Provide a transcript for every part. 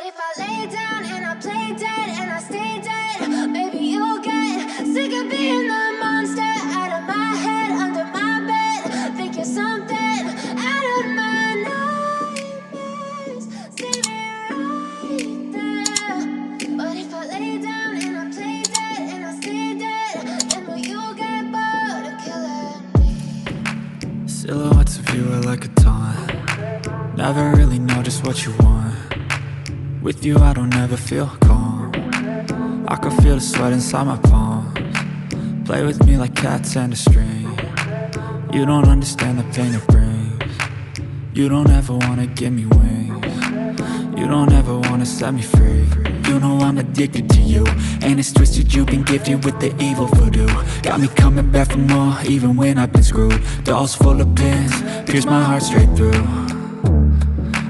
But if I lay down and I play dead and I stay dead, maybe you'll get sick of being the monster out of my head, under my bed. Think you're something out of my nightmares. See me right there. But if I lay down and I play dead and I stay dead, then will you get bored of killing me? Silhouettes of you are like a taunt. Never really know just what you want. With you I don't ever feel calm. I can feel the sweat inside my palms. Play with me like cats and a string. You don't understand the pain it brings. You don't ever wanna give me wings. You don't ever wanna set me free. You know I'm addicted to you, and it's twisted, you've been gifted with the evil voodoo. Got me coming back for more, even when I've been screwed. Dolls full of pins, pierce my heart straight through.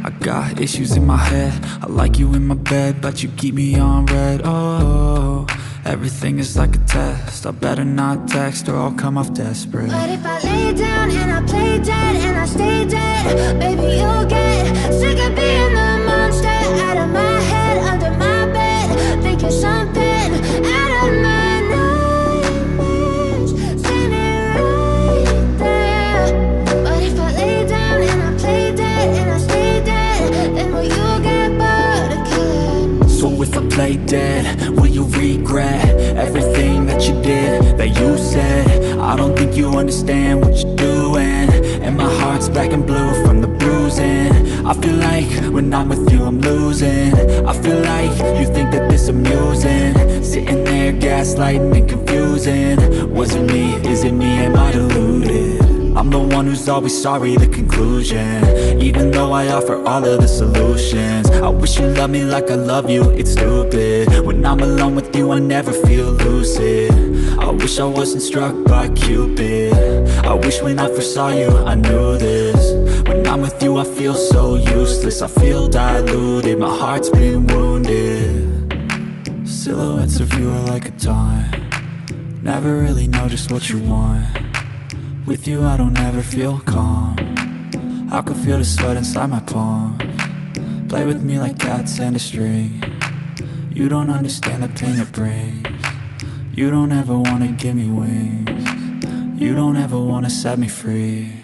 I got issues in my head, I like you in my bed, but you keep me on red. Oh, everything is like a test, I better not text or I'll come off desperate. But if I lay down and I play dead and I stay dead, maybe you'll get sick of being the monster out of my head, under my bed. Think you're something out of my nightmares. See me right there. But if I lay down and I play dead and I stay dead, then will you get bored of killing me? So if I play dead, will you regret everything that you did, that you said? I don't think you understand what you're doing, and my heart's black and blue from the bruising. I feel like when I'm with you I'm losing. I feel like you think that this amusing, sitting there gaslighting and confusing. Was it me? Is it me? Am I deluded? I'm the one who's always sorry, the conclusion. Even though I offer all of the solutions, I wish you loved me like I love you, it's stupid. When I'm alone with you I never feel lucid. I wish I wasn't struck by Cupid. I wish when I first saw you I knew this. When I'm with you I feel so useless, I feel diluted, my heart's been wounded. Silhouettes of you are like a taunt. Never really know just what you want. With you I don't ever feel calm. I can feel the sweat inside my palms. Play with me like cats and a string. You don't understand the pain it brings. You don't ever wanna give me wings. You don't ever wanna set me free.